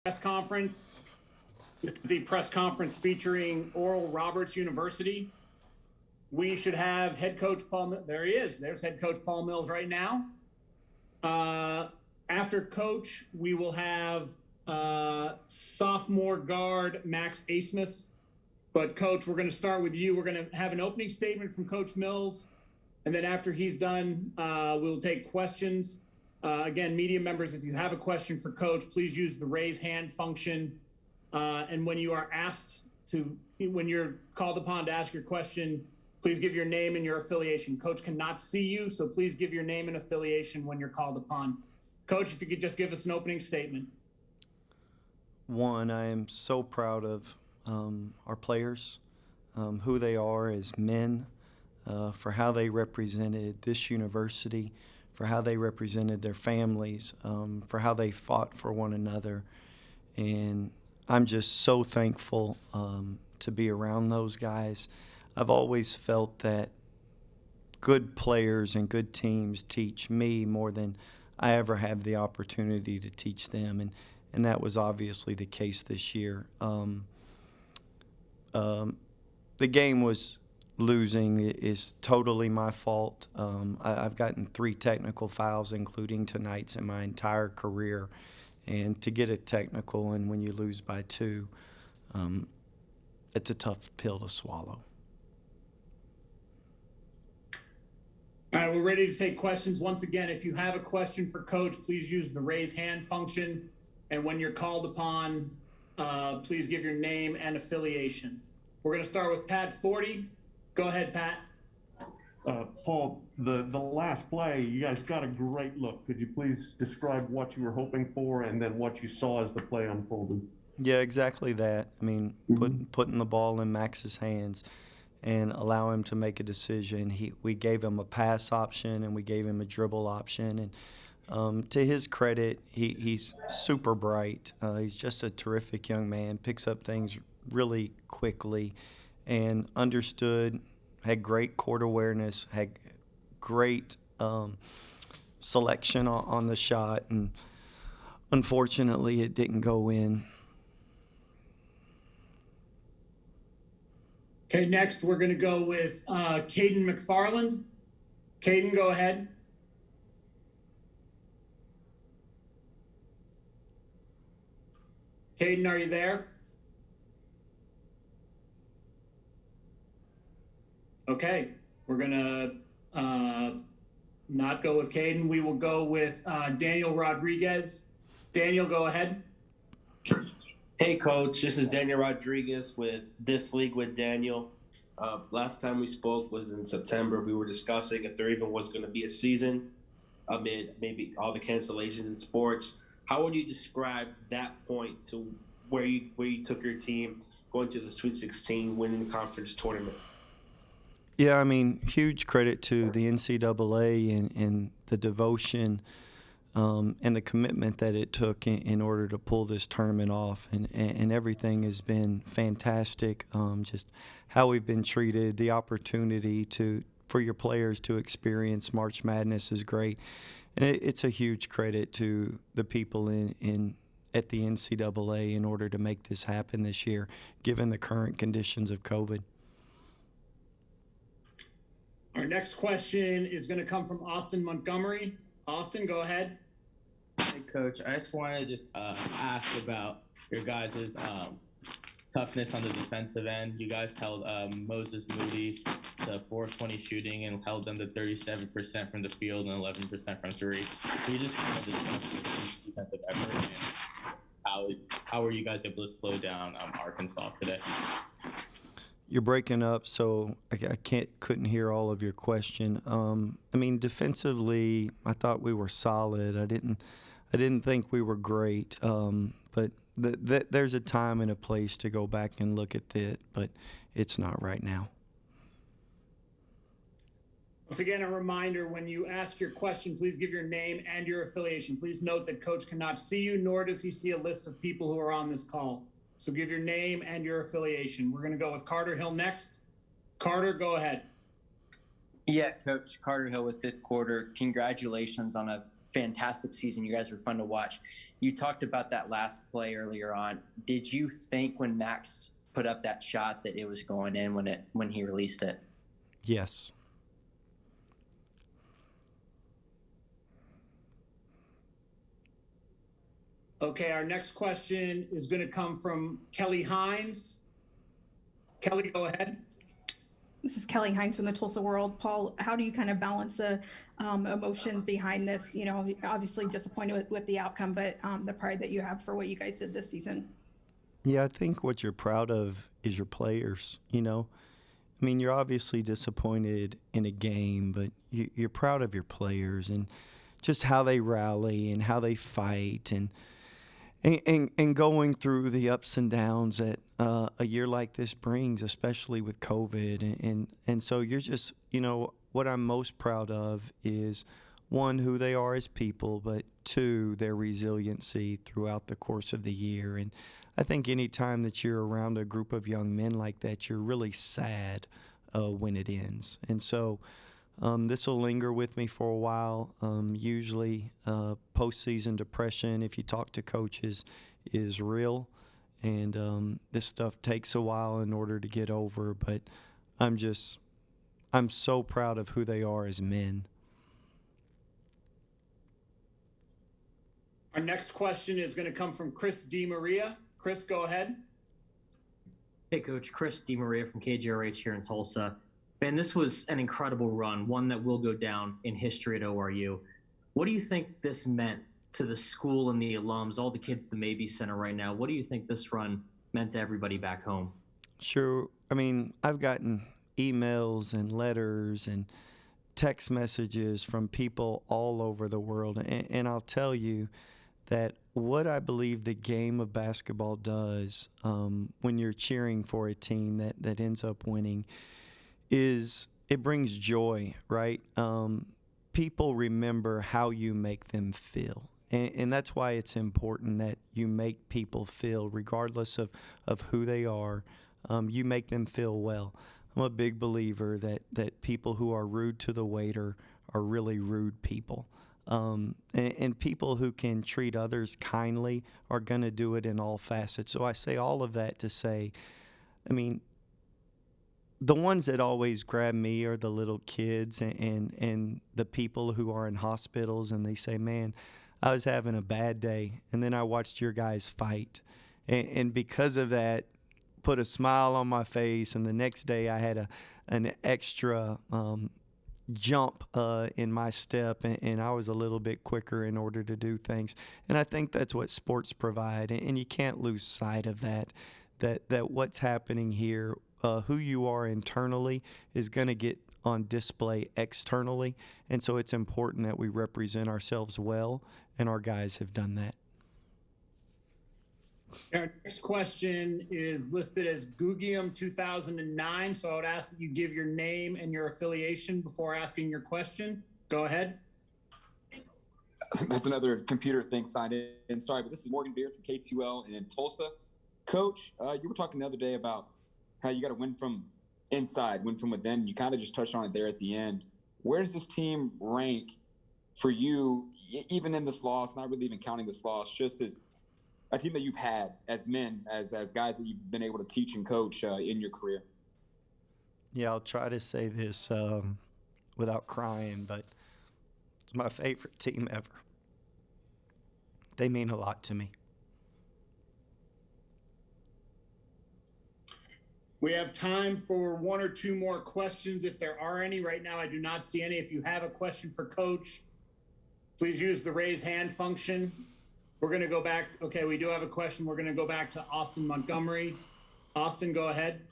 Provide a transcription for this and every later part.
press conference. This is the press conference featuring Oral Roberts University. We should have head coach Paul. There he is. There's head coach Paul Mills right now. After coach, we will have sophomore guard Max Asmus. But coach, we're going to start with you. We're going to have an opening statement from Coach Mills. And then after he's done, we'll take questions. Again, media members, if you have a question for coach, please use the raise hand function. And when you are when you're called upon to ask your question, please give your name and your affiliation. Coach cannot see you, so please give your name and affiliation when you're called upon. Coach, if you could just give us an opening statement. One, I am so proud of our players, who they are as men, for how they represented this university, for how they represented their families, for how they fought for one another. And I'm just so thankful to be around those guys. I've always felt that good players and good teams teach me more than I ever have the opportunity to teach them, and that was obviously the case this year. The game was losing is totally my fault. I've gotten 3 technical fouls, including tonight's, in my entire career, and to get a technical and when you lose by 2, it's a tough pill to swallow. All right, we're ready to take questions. Once again, if you have a question for Coach, please use the raise hand function. And when you're called upon, please give your name and affiliation. We're going to start with Pat 40. Go ahead, Pat. Paul, the last play, you guys got a great look. Could you please describe what you were hoping for and then what you saw as the play unfolded? Yeah, exactly that. I mean, putting the ball in Max's hands and allow him to make a decision. We gave him a pass option and we gave him a dribble option. And to his credit, he's super bright. He's just a terrific young man, picks up things really quickly and understood, had great court awareness, had great selection on the shot. And unfortunately, it didn't go in. Okay, next we're going to go with Caden McFarland. Caden, go ahead. Caden, are you there? Okay, we're going to not go with Caden. We will go with Daniel Rodriguez. Daniel, go ahead. Hey, Coach. This is Daniel Rodriguez with This League with Daniel. Last time we spoke was in September. We were discussing if there even was going to be a season amid maybe all the cancellations in sports. How would you describe that point to where you took your team going to the Sweet 16, winning the conference tournament? Yeah, I mean, huge credit to the NCAA and the devotion and the commitment that it took in order to pull this tournament off. And everything has been fantastic. Just how we've been treated, the opportunity for your players to experience March Madness is great. And it's a huge credit to the people at the NCAA in order to make this happen this year, given the current conditions of COVID. Our next question is going to come from Austin Montgomery. Austin, go ahead. Hey, Coach. I just wanted to ask about your guys' toughness on the defensive end. You guys held Moses Moody to 420 shooting and held them to 37% from the field and 11% from 3. Can you just kind of discuss the defensive effort and how were you guys able to slow down Arkansas today? You're breaking up, so I couldn't hear all of your question. I mean, defensively, I thought we were solid. I didn't think we were great, but there's a time and a place to go back and look at that, but it's not right now. Once again, a reminder, when you ask your question, please give your name and your affiliation. Please note that Coach cannot see you, nor does he see a list of people who are on this call. So give your name and your affiliation. We're going to go with Carter Hill next. Carter, go ahead. Yeah, Coach. Carter Hill with Fifth Quarter. Congratulations on a fantastic season. You guys were fun to watch. You talked about that last play earlier on. Did you think when Max put up that shot that it was going in when he released it? Yes. Okay, our next question is going to come from Kelly Hines. Kelly, go ahead. This is Kelly Hines from the Tulsa World. Paul, how do you kind of balance the emotion behind this? You know, obviously disappointed with the outcome, but the pride that you have for what you guys did this season. Yeah, I think what you're proud of is your players, you know. I mean, you're obviously disappointed in a game, but you're proud of your players and just how they rally and how they fight and going through the ups and downs that a year like this brings, especially with COVID. And so you're just, you know, what I'm most proud of is, one, who they are as people, but two, their resiliency throughout the course of the year. And I think any time that you're around a group of young men like that, you're really sad when it ends. And so this will linger with me for a while. Usually postseason depression, if you talk to coaches, is real. And this stuff takes a while in order to get over. But I'm so proud of who they are as men. Our next question is going to come from Chris DiMaria. Chris, go ahead. Hey, Coach. Chris DiMaria from KGRH here in Tulsa. Man, this was an incredible run, one that will go down in history at ORU. What do you think this meant to the school and the alums, all the kids at the Mabee Center right now? What do you think this run meant to everybody back home? Sure. I mean, I've gotten emails and letters and text messages from people all over the world. And I'll tell you that what I believe the game of basketball does when you're cheering for a team that ends up winning is it brings joy, right? People remember how you make them feel. And that's why it's important that you make people feel, regardless of who they are, you make them feel well. I'm a big believer that people who are rude to the waiter are really rude people. And people who can treat others kindly are going to do it in all facets. So I say all of that to say, I mean, the ones that always grab me are the little kids and the people who are in hospitals, and they say, man, I was having a bad day, and then I watched your guys fight. And because of that, put a smile on my face, and the next day I had an extra jump in my step, and I was a little bit quicker in order to do things. And I think that's what sports provide, and you can't lose sight of that what's happening here, who you are internally is going to get on display externally. And so it's important that we represent ourselves well, and our guys have done that. Our next question is listed as Gugium 2009. So I would ask that you give your name and your affiliation before asking your question. Go ahead. That's another computer thing signed in. Sorry, but this is Morgan Beard from K2L in Tulsa. Coach, you were talking the other day about how you got to win from inside, win from within. You kind of just touched on it there at the end. Where does this team rank for you, even in this loss, not really even counting this loss, just as a team that you've had as men, as guys that you've been able to teach and coach in your career? Yeah, I'll try to say this without crying, but it's my favorite team ever. They mean a lot to me. We have time for one or two more questions if there are any. Right now, I do not see any. If you have a question for Coach, please use the raise hand function. We're going to go back. Okay, we do have a question. We're going to go back to Austin Montgomery. Austin, go ahead.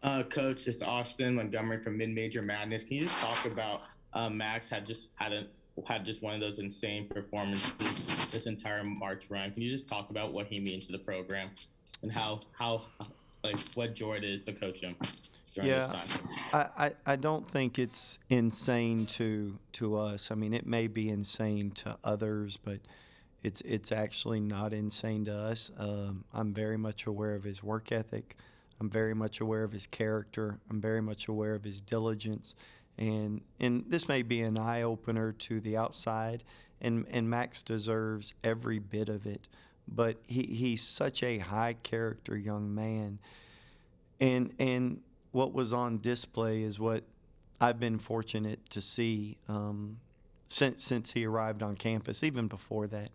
Coach, it's Austin Montgomery from Mid-Major Madness. Can you just talk about Max had just one of those insane performances this entire March run? Can you just talk about what he means to the program and how like what joy it is to coach him during this time? I don't think it's insane to us. I mean, it may be insane to others, but it's actually not insane to us. I'm very much aware of his work ethic. I'm very much aware of his character. I'm very much aware of his diligence. And this may be an eye opener to the outside, and Max deserves every bit of it. But he's such a high character young man, and what was on display is what I've been fortunate to see since he arrived on campus, even before that.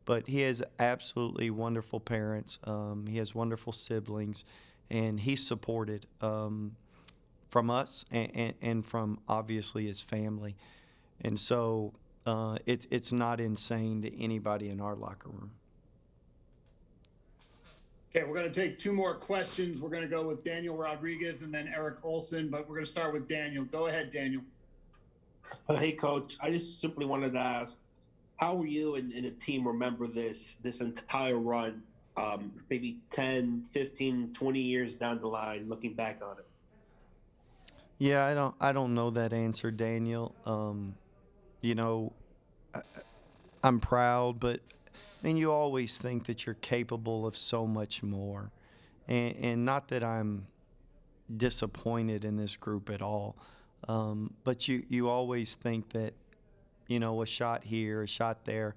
But he has absolutely wonderful parents. He has wonderful siblings, and he's supported from us and from obviously his family. And so it's not insane to anybody in our locker room. Okay, we're going to take two more questions. We're going to go with Daniel Rodriguez and then Eric Olson, but we're going to start with Daniel. Go ahead, Daniel. Hey, Coach. I just simply wanted to ask, how will you and the team remember this entire run, maybe 10, 15, 20 years down the line, looking back on it? Yeah, I don't know that answer, Daniel. You know, I'm proud, but I mean, you always think that you're capable of so much more. And not that I'm disappointed in this group at all, but you always think that, you know, a shot here, a shot there,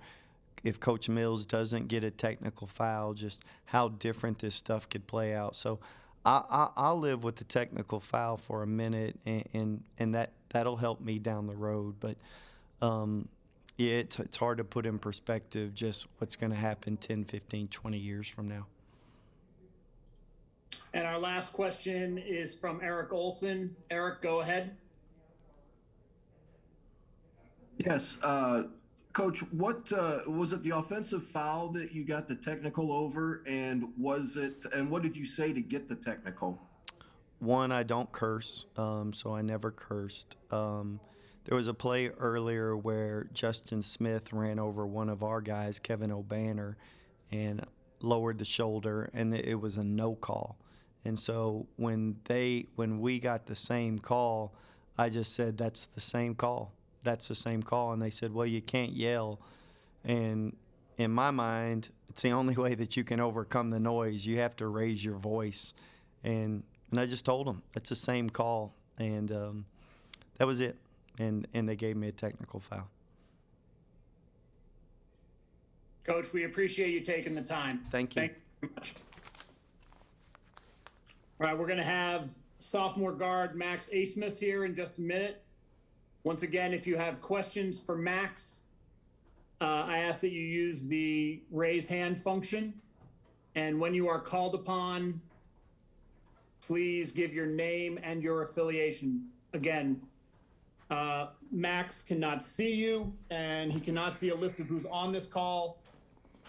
if Coach Mills doesn't get a technical foul, just how different this stuff could play out. So I'll live with the technical foul for a minute, and that'll help me down the road. But yeah, it's hard to put in perspective just what's going to happen 10, 15, 20 years from now. And our last question is from Eric Olson. Eric, go ahead. Yes, Coach, what was it, the offensive foul that you got the technical over, and what did you say to get the technical? One, I don't curse, so I never cursed. There was a play earlier where Justin Smith ran over one of our guys, Kevin O'Banner, and lowered the shoulder, and it was a no call. And so when we got the same call, I just said, that's the same call. That's the same call. And they said, well, you can't yell. And in my mind, it's the only way that you can overcome the noise. You have to raise your voice. And I just told them, it's the same call. And that was it. And they gave me a technical foul. Coach, we appreciate you taking the time. Thank you. Thank you very much. All right, we're going to have sophomore guard Max Asmus here in just a minute. Once again, if you have questions for Max, I ask that you use the raise hand function. And when you are called upon, please give your name and your affiliation. Again, Max cannot see you, and he cannot see a list of who's on this call.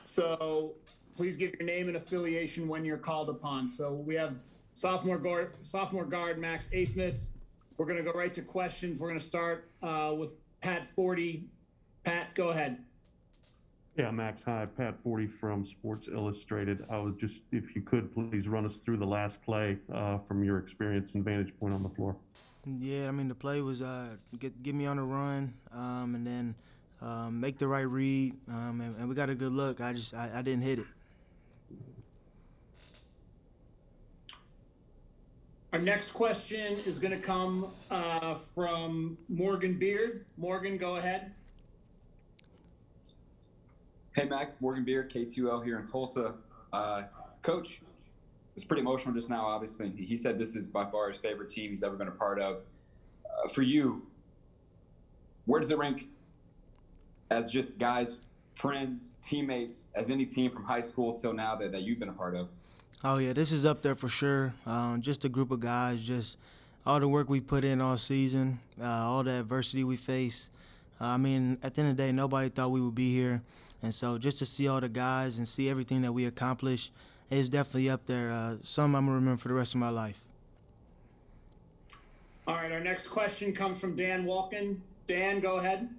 So please give your name and affiliation when you're called upon. So we have sophomore guard Max Asmus. We're going to go right to questions. We're going to start with Pat 40. Pat, go ahead. Yeah, Max, hi. Pat 40 from Sports Illustrated. I was just, if you could, please run us through the last play from your experience and vantage point on the floor. Yeah, I mean, the play was get me on a run and then make the right read, and we got a good look. I didn't hit it. Our next question is going to come from Morgan Beard. Morgan, go ahead. Hey, Max, Morgan Beard, K2L here in Tulsa. Coach, it's pretty emotional just now, obviously. He said this is by far his favorite team he's ever been a part of. For you, where does it rank as just guys, friends, teammates, as any team from high school till now that you've been a part of? Oh, yeah, this is up there for sure. Just a group of guys, just all the work we put in all season, all the adversity we faced. I mean, at the end of the day, nobody thought we would be here. And so just to see all the guys and see everything that we accomplished is definitely up there. Something I'm going to remember for the rest of my life. All right, our next question comes from Dan Walken. Dan, go ahead.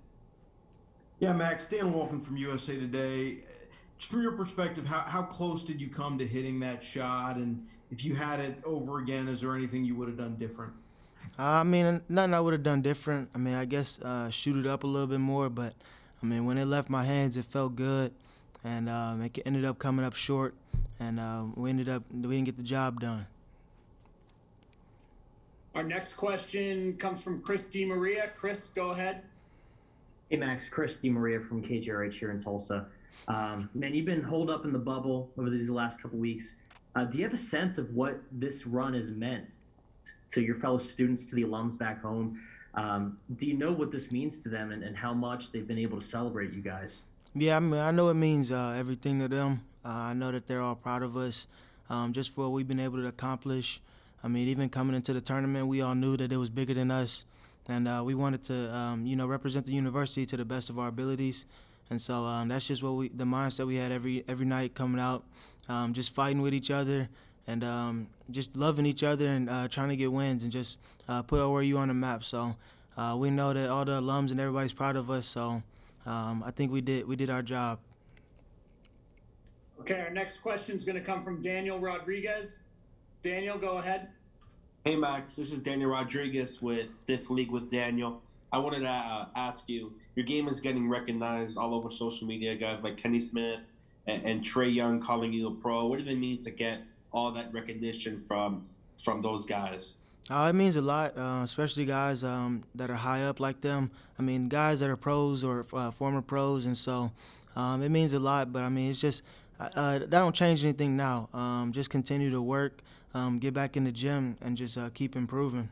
Yeah, Max, Dan Wolfen from USA Today. Just from your perspective, how close did you come to hitting that shot? And if you had it over again, is there anything you would have done different? I mean, nothing I would have done different. I mean, I guess shoot it up a little bit more. But, I mean, when it left my hands, it felt good. And it ended up coming up short. And we didn't get the job done. Our next question comes from Chris DiMaria. Chris, go ahead. Hey, Max. Chris DiMaria from KGRH here in Tulsa. Man, you've been holed up in the bubble over these last couple weeks. Do you have a sense of what this run has meant to your fellow students, to the alums back home? Do you know what this means to them and how much they've been able to celebrate you guys? Yeah, I mean, I know it means everything to them. I know that they're all proud of us just for what we've been able to accomplish. I mean, even coming into the tournament, we all knew that it was bigger than us, and we wanted to, represent the university to the best of our abilities. And so that's just what the mindset we had every night coming out, just fighting with each other and just loving each other and trying to get wins and just put ORU on the map. So we know that all the alums and everybody's proud of us. So I think we did our job. Okay, our next question is going to come from Daniel Rodriguez. Daniel, go ahead. Hey, Max. This is Daniel Rodriguez with Diff League with Daniel. I wanted to ask you, your game is getting recognized all over social media. Guys like Kenny Smith and Trey Young calling you a pro. What does it mean to get all that recognition from those guys? It means a lot, especially guys that are high up like them. I mean, guys that are pros or former pros, and so it means a lot. But I mean, it's just that don't change anything now. Just continue to work, get back in the gym, and just keep improving.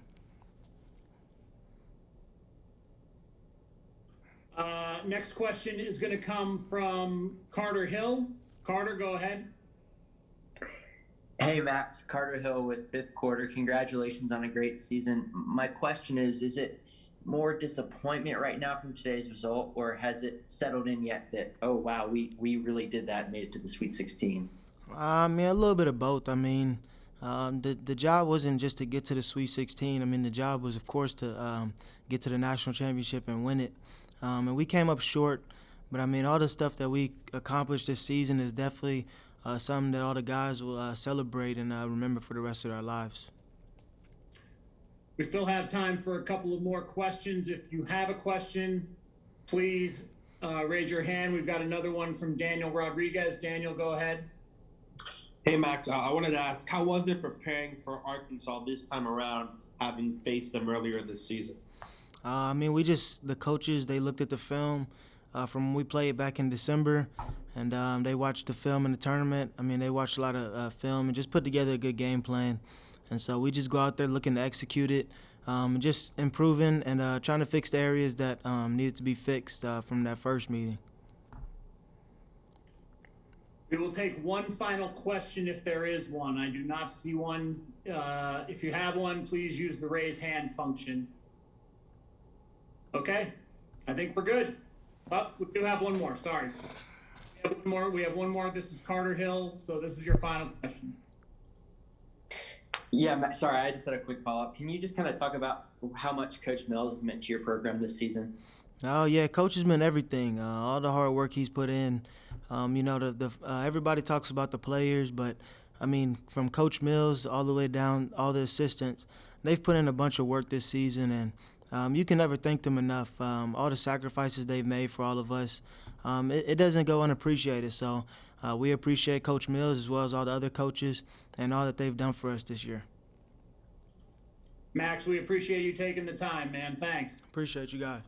Next question is going to come from Carter Hill. Carter, go ahead. Hey, Max. Carter Hill with Fifth Quarter. Congratulations on a great season. My question is it more disappointment right now from today's result, or has it settled in yet that, oh, wow, we really did that and made it to the Sweet 16? I mean, a little bit of both. I mean, the job wasn't just to get to the Sweet 16. I mean, the job was, of course, to get to the national championship and win it. And we came up short, but I mean, all the stuff that we accomplished this season is definitely something that all the guys will celebrate and remember for the rest of their lives. We still have time for a couple of more questions. If you have a question, please raise your hand. We've got another one from Daniel Rodriguez. Daniel, go ahead. Hey, Max. I wanted to ask, how was it preparing for Arkansas this time around, having faced them earlier this season? I mean, the coaches, they looked at the film from when we played back in December, and they watched the film in the tournament. I mean, they watched a lot of film and just put together a good game plan. And so we just go out there looking to execute it, and just improving and trying to fix the areas that needed to be fixed from that first meeting. We will take one final question if there is one. I do not see one. If you have one, please use the raise hand function. Okay, I think we're good. Oh, we do have one more, sorry. We have one more. This is Carter Hill, so this is your final question. Yeah, sorry, I just had a quick follow-up. Can you just kind of talk about how much Coach Mills has meant to your program this season? Oh, yeah, Coach has meant everything. All the hard work he's put in. Everybody talks about the players, but, I mean, from Coach Mills all the way down, all the assistants, they've put in a bunch of work this season, and you can never thank them enough. All the sacrifices they've made for all of us, it doesn't go unappreciated. So we appreciate Coach Mills as well as all the other coaches and all that they've done for us this year. Max, we appreciate you taking the time, man. Thanks. Appreciate you guys.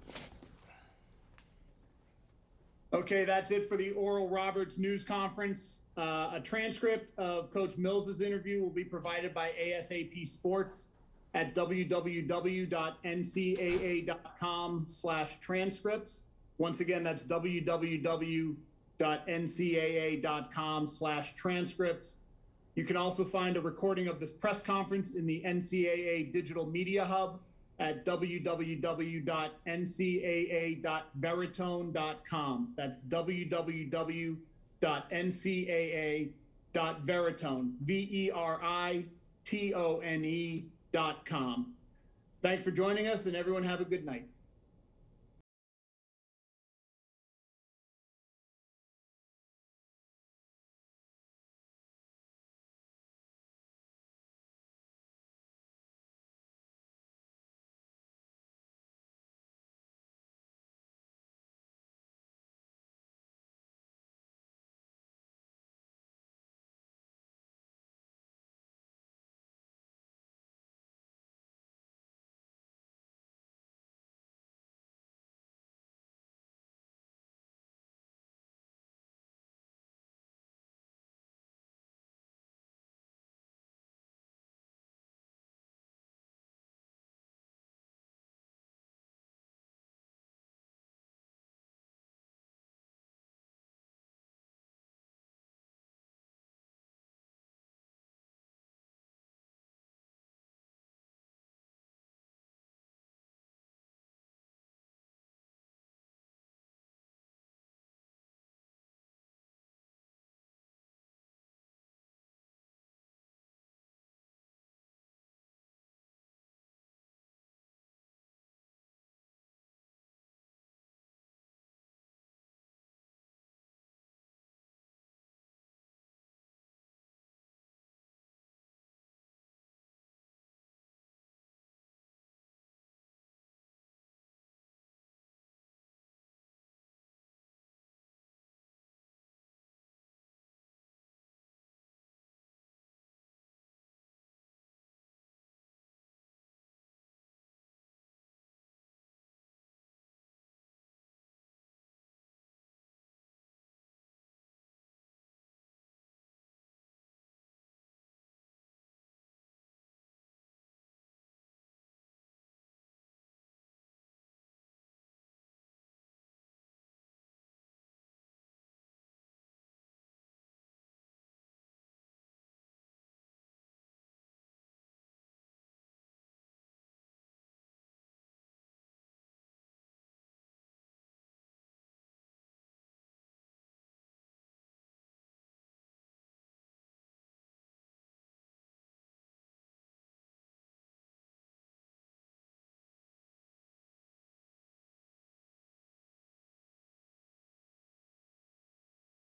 Okay, that's it for the Oral Roberts news conference. A transcript of Coach Mills's interview will be provided by ASAP Sports at www.ncaa.com/transcripts. Once again, that's www.ncaa.com/transcripts. You can also find a recording of this press conference in the NCAA Digital Media Hub at www.ncaa.veritone.com. That's www.ncaa.veritone, veritone.com. Thanks for joining us, and everyone have a good night.